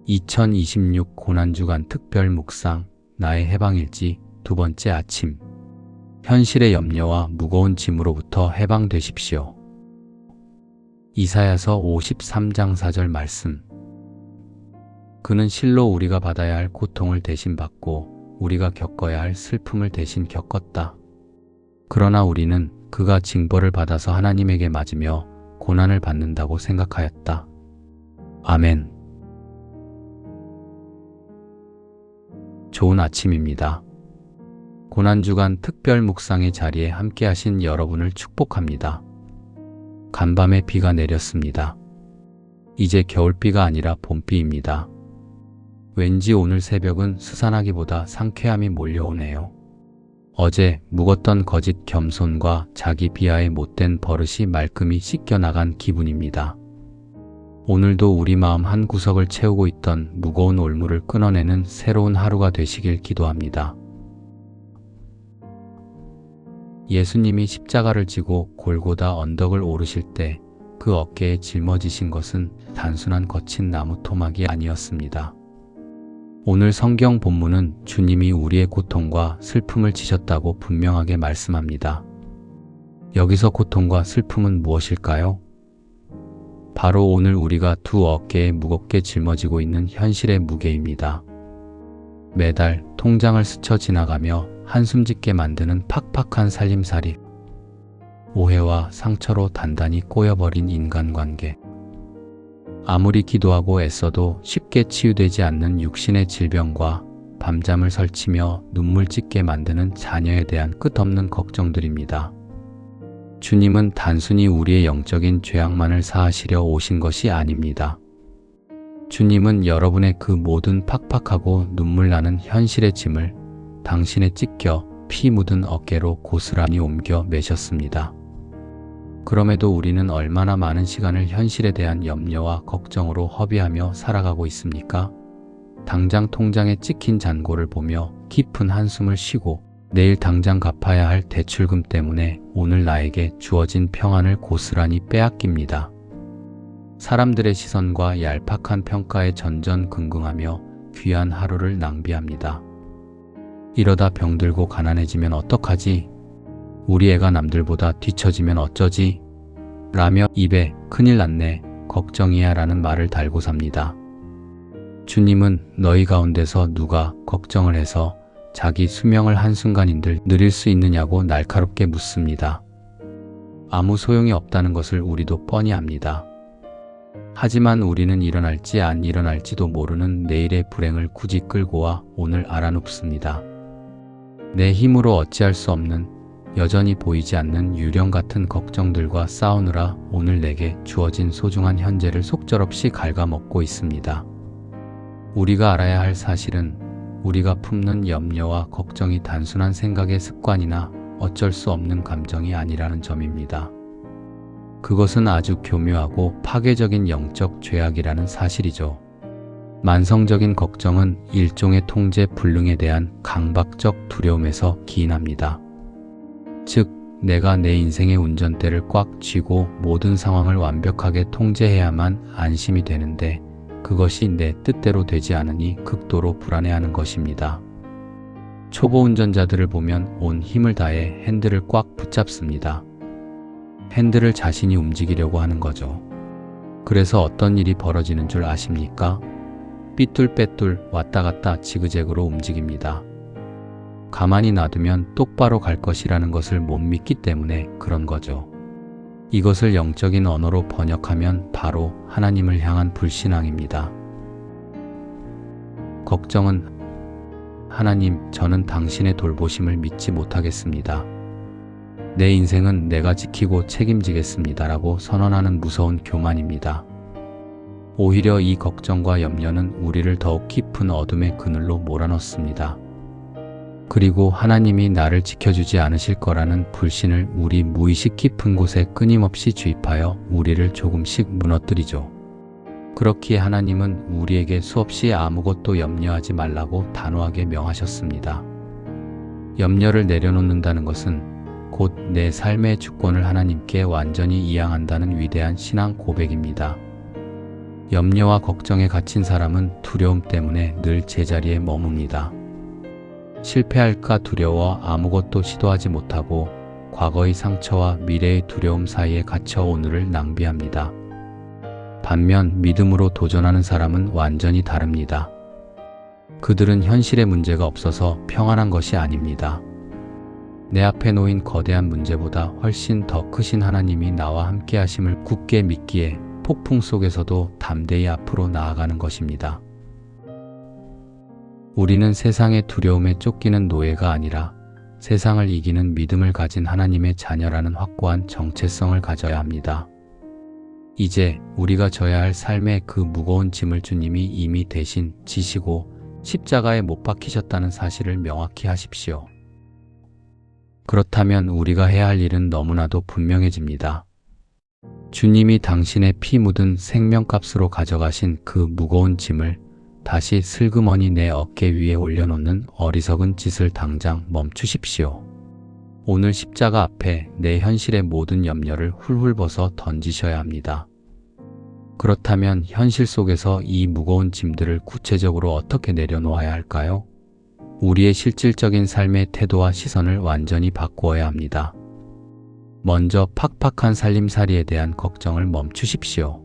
2026 고난주간 특별 묵상 나의 해방일지 두 번째 아침. 현실의 염려와 무거운 짐으로부터 해방되십시오. 이사야서 53장 4절 말씀. 그는 실로 우리가 받아야 할 고통을 대신 받고 우리가 겪어야 할 슬픔을 대신 겪었다. 그러나 우리는 그가 징벌을 받아서 하나님에게 맞으며 고난을 받는다고 생각하였다. 아멘. 좋은 아침입니다. 고난주간 특별 묵상의 자리에 함께 하신 여러분을 축복합니다. 간밤에 비가 내렸습니다. 이제 겨울비가 아니라 봄비입니다. 왠지 오늘 새벽은 스산하기보다 상쾌함이 몰려오네요. 어제 묵었던 거짓 겸손과 자기 비하의 못된 버릇이 말끔히 씻겨나간 기분입니다. 오늘도 우리 마음 한 구석을 채우고 있던 무거운 올무를 끊어내는 새로운 하루가 되시길 기도합니다. 예수님이 십자가를 지고 골고다 언덕을 오르실 때 그 어깨에 짊어지신 것은 단순한 거친 나무 토막이 아니었습니다. 오늘 성경 본문은 주님이 우리의 고통과 슬픔을 지셨다고 분명하게 말씀합니다. 여기서 고통과 슬픔은 무엇일까요? 바로 오늘 우리가 두 어깨에 무겁게 짊어지고 있는 현실의 무게입니다. 매달 통장을 스쳐 지나가며 한숨 짓게 만드는 팍팍한 살림살이, 오해와 상처로 단단히 꼬여버린 인간관계, 아무리 기도하고 애써도 쉽게 치유되지 않는 육신의 질병과 밤잠을 설치며 눈물 찢게 만드는 자녀에 대한 끝없는 걱정들입니다. 주님은 단순히 우리의 영적인 죄악만을 사하시려 오신 것이 아닙니다. 주님은 여러분의 그 모든 팍팍하고 눈물 나는 현실의 짐을 당신의 찢겨 피 묻은 어깨로 고스란히 옮겨 매셨습니다. 그럼에도 우리는 얼마나 많은 시간을 현실에 대한 염려와 걱정으로 허비하며 살아가고 있습니까? 당장 통장에 찍힌 잔고를 보며 깊은 한숨을 쉬고 내일 당장 갚아야 할 대출금 때문에 오늘 나에게 주어진 평안을 고스란히 빼앗깁니다. 사람들의 시선과 얄팍한 평가에 전전긍긍하며 귀한 하루를 낭비합니다. 이러다 병들고 가난해지면 어떡하지? 우리 애가 남들보다 뒤처지면 어쩌지? 라며 입에 큰일 났네, 걱정이야 라는 말을 달고 삽니다. 주님은 너희 가운데서 누가 걱정을 해서 자기 수명을 한순간인들 누릴 수 있느냐고 날카롭게 묻습니다. 아무 소용이 없다는 것을 우리도 뻔히 압니다. 하지만 우리는 일어날지 안 일어날지도 모르는 내일의 불행을 굳이 끌고 와 오늘 알아눕습니다. 내 힘으로 어찌할 수 없는, 여전히 보이지 않는 유령 같은 걱정들과 싸우느라 오늘 내게 주어진 소중한 현재를 속절없이 갉아먹고 있습니다. 우리가 알아야 할 사실은 우리가 품는 염려와 걱정이 단순한 생각의 습관이나 어쩔 수 없는 감정이 아니라는 점입니다. 그것은 아주 교묘하고 파괴적인 영적 죄악이라는 사실이죠. 만성적인 걱정은 일종의 통제 불능에 대한 강박적 두려움에서 기인합니다. 즉, 내가 내 인생의 운전대를 꽉 쥐고 모든 상황을 완벽하게 통제해야만 안심이 되는데 그것이 내 뜻대로 되지 않으니 극도로 불안해하는 것입니다. 초보 운전자들을 보면 온 힘을 다해 핸들을 꽉 붙잡습니다. 핸들을 자신이 움직이려고 하는 거죠. 그래서 어떤 일이 벌어지는 줄 아십니까? 삐뚤빼뚤 왔다 갔다 지그재그로 움직입니다. 가만히 놔두면 똑바로 갈 것이라는 것을 못 믿기 때문에 그런 거죠. 이것을 영적인 언어로 번역하면 바로 하나님을 향한 불신앙입니다. 걱정은 하나님, 저는 당신의 돌보심을 믿지 못하겠습니다. 내 인생은 내가 지키고 책임지겠습니다 라고 선언하는 무서운 교만입니다. 오히려 이 걱정과 염려는 우리를 더욱 깊은 어둠의 그늘로 몰아넣습니다. 그리고 하나님이 나를 지켜주지 않으실 거라는 불신을 우리 무의식 깊은 곳에 끊임없이 주입하여 우리를 조금씩 무너뜨리죠. 그렇기에 하나님은 우리에게 수없이 아무것도 염려하지 말라고 단호하게 명하셨습니다. 염려를 내려놓는다는 것은 곧 내 삶의 주권을 하나님께 완전히 이양한다는 위대한 신앙 고백입니다. 염려와 걱정에 갇힌 사람은 두려움 때문에 늘 제자리에 머뭅니다. 실패할까 두려워 아무것도 시도하지 못하고 과거의 상처와 미래의 두려움 사이에 갇혀 오늘을 낭비합니다. 반면 믿음으로 도전하는 사람은 완전히 다릅니다. 그들은 현실의 문제가 없어서 평안한 것이 아닙니다. 내 앞에 놓인 거대한 문제보다 훨씬 더 크신 하나님이 나와 함께 하심을 굳게 믿기에 폭풍 속에서도 담대히 앞으로 나아가는 것입니다. 우리는 세상의 두려움에 쫓기는 노예가 아니라 세상을 이기는 믿음을 가진 하나님의 자녀라는 확고한 정체성을 가져야 합니다. 이제 우리가 져야 할 삶의 그 무거운 짐을 주님이 이미 대신 지시고 십자가에 못 박히셨다는 사실을 명확히 하십시오. 그렇다면 우리가 해야 할 일은 너무나도 분명해집니다. 주님이 당신의 피 묻은 생명값으로 가져가신 그 무거운 짐을 다시 슬그머니 내 어깨 위에 올려놓는 어리석은 짓을 당장 멈추십시오. 오늘 십자가 앞에 내 현실의 모든 염려를 훌훌 벗어 던지셔야 합니다. 그렇다면 현실 속에서 이 무거운 짐들을 구체적으로 어떻게 내려놓아야 할까요? 우리의 실질적인 삶의 태도와 시선을 완전히 바꾸어야 합니다. 먼저 팍팍한 살림살이에 대한 걱정을 멈추십시오.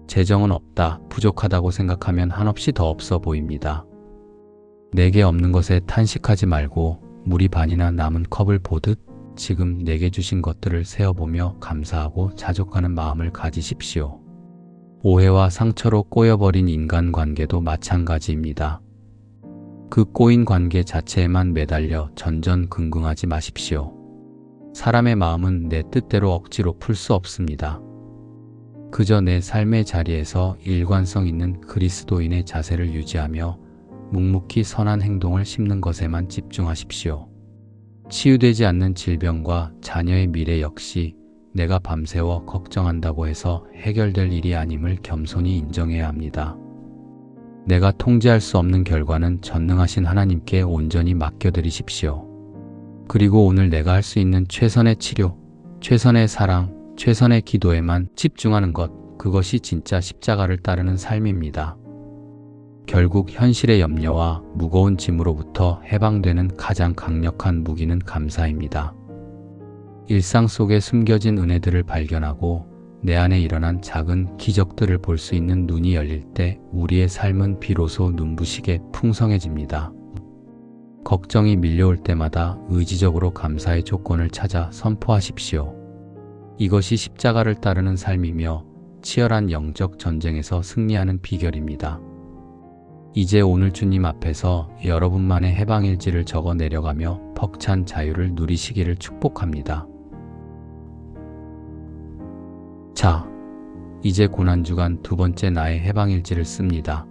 재정은 없다, 부족하다고 생각하면 한없이 더 없어 보입니다. 내게 없는 것에 탄식하지 말고 물이 반이나 남은 컵을 보듯 지금 내게 주신 것들을 세어보며 감사하고 자족하는 마음을 가지십시오. 오해와 상처로 꼬여버린 인간관계도 마찬가지입니다. 그 꼬인 관계 자체에만 매달려 전전긍긍하지 마십시오. 사람의 마음은 내 뜻대로 억지로 풀 수 없습니다. 그저 내 삶의 자리에서 일관성 있는 그리스도인의 자세를 유지하며 묵묵히 선한 행동을 심는 것에만 집중하십시오. 치유되지 않는 질병과 자녀의 미래 역시 내가 밤새워 걱정한다고 해서 해결될 일이 아님을 겸손히 인정해야 합니다. 내가 통제할 수 없는 결과는 전능하신 하나님께 온전히 맡겨드리십시오. 그리고 오늘 내가 할 수 있는 최선의 치료, 최선의 사랑, 최선의 기도에만 집중하는 것, 그것이 진짜 십자가를 따르는 삶입니다. 결국 현실의 염려와 무거운 짐으로부터 해방되는 가장 강력한 무기는 감사입니다. 일상 속에 숨겨진 은혜들을 발견하고 내 안에 일어난 작은 기적들을 볼 수 있는 눈이 열릴 때 우리의 삶은 비로소 눈부시게 풍성해집니다. 걱정이 밀려올 때마다 의지적으로 감사의 조건을 찾아 선포하십시오. 이것이 십자가를 따르는 삶이며 치열한 영적 전쟁에서 승리하는 비결입니다. 이제 오늘 주님 앞에서 여러분만의 해방일지를 적어 내려가며 벅찬 자유를 누리시기를 축복합니다. 자, 이제 고난주간 두 번째 나의 해방일지를 씁니다.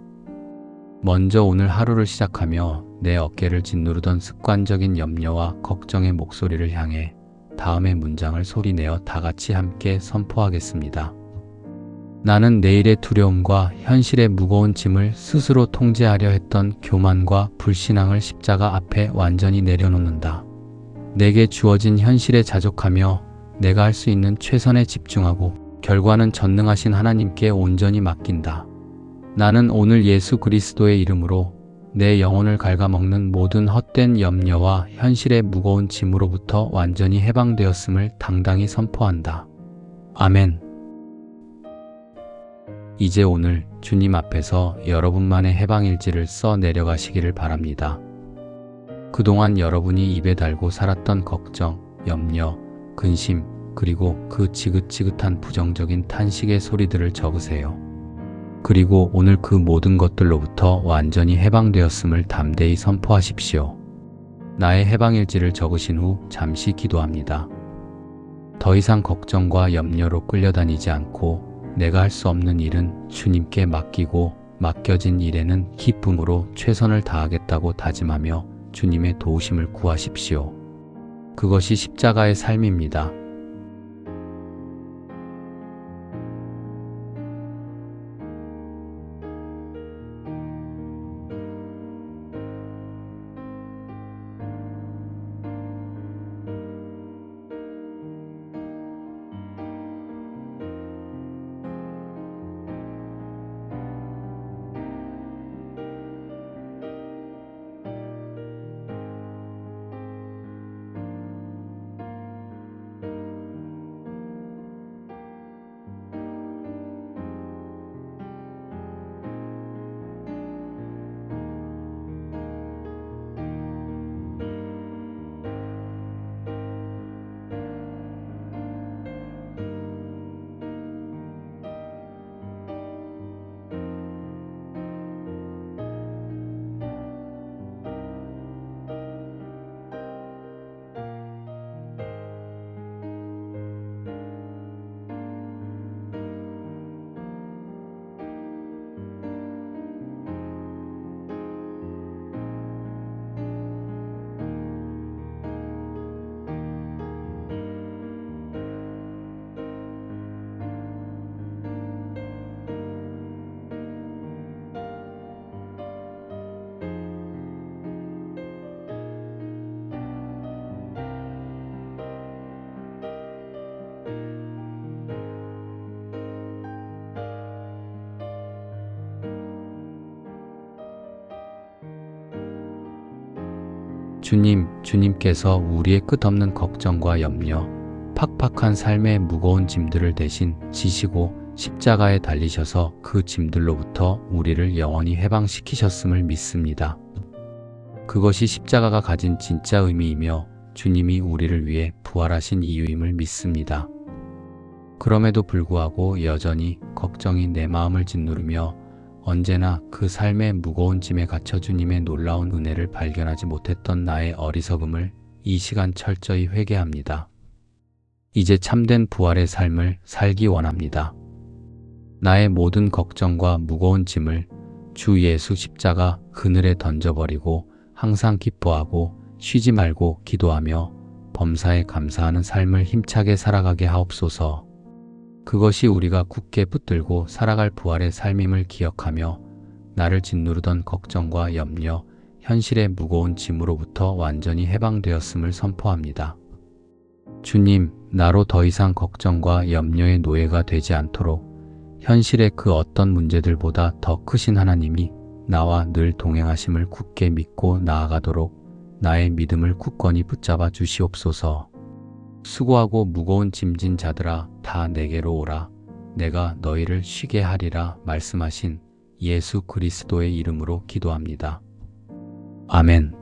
먼저 오늘 하루를 시작하며 내 어깨를 짓누르던 습관적인 염려와 걱정의 목소리를 향해 다음의 문장을 소리내어 다 같이 함께 선포하겠습니다. 나는 내일의 두려움과 현실의 무거운 짐을 스스로 통제하려 했던 교만과 불신앙을 십자가 앞에 완전히 내려놓는다. 내게 주어진 현실에 자족하며 내가 할 수 있는 최선에 집중하고 결과는 전능하신 하나님께 온전히 맡긴다. 나는 오늘 예수 그리스도의 이름으로 내 영혼을 갉아먹는 모든 헛된 염려와 현실의 무거운 짐으로부터 완전히 해방되었음을 당당히 선포한다. 아멘. 이제 오늘 주님 앞에서 여러분만의 해방일지를 써 내려가시기를 바랍니다. 그동안 여러분이 입에 달고 살았던 걱정, 염려, 근심, 그리고 그 지긋지긋한 부정적인 탄식의 소리들을 적으세요. 그리고 오늘 그 모든 것들로부터 완전히 해방되었음을 담대히 선포하십시오. 나의 해방일지를 적으신 후 잠시 기도합니다. 더 이상 걱정과 염려로 끌려다니지 않고 내가 할 수 없는 일은 주님께 맡기고 맡겨진 일에는 기쁨으로 최선을 다하겠다고 다짐하며 주님의 도우심을 구하십시오. 그것이 십자가의 삶입니다. 주님께서 우리의 끝없는 걱정과 염려, 팍팍한 삶의 무거운 짐들을 대신 지시고 십자가에 달리셔서 그 짐들로부터 우리를 영원히 해방시키셨음을 믿습니다. 그것이 십자가가 가진 진짜 의미이며 주님이 우리를 위해 부활하신 이유임을 믿습니다. 그럼에도 불구하고 여전히 걱정이 내 마음을 짓누르며 언제나 그 삶의 무거운 짐에 갇혀 주님의 놀라운 은혜를 발견하지 못했던 나의 어리석음을 이 시간 철저히 회개합니다. 이제 참된 부활의 삶을 살기 원합니다. 나의 모든 걱정과 무거운 짐을 주 예수 십자가 그늘에 던져버리고 항상 기뻐하고 쉬지 말고 기도하며 범사에 감사하는 삶을 힘차게 살아가게 하옵소서. 그것이 우리가 굳게 붙들고 살아갈 부활의 삶임을 기억하며 나를 짓누르던 걱정과 염려, 현실의 무거운 짐으로부터 완전히 해방되었음을 선포합니다. 주님, 나로 더 이상 걱정과 염려의 노예가 되지 않도록 현실의 그 어떤 문제들보다 더 크신 하나님이 나와 늘 동행하심을 굳게 믿고 나아가도록 나의 믿음을 굳건히 붙잡아 주시옵소서. 수고하고 무거운 짐진 자들아 다 내게로 오라. 내가 너희를 쉬게 하리라 말씀하신 예수 그리스도의 이름으로 기도합니다. 아멘.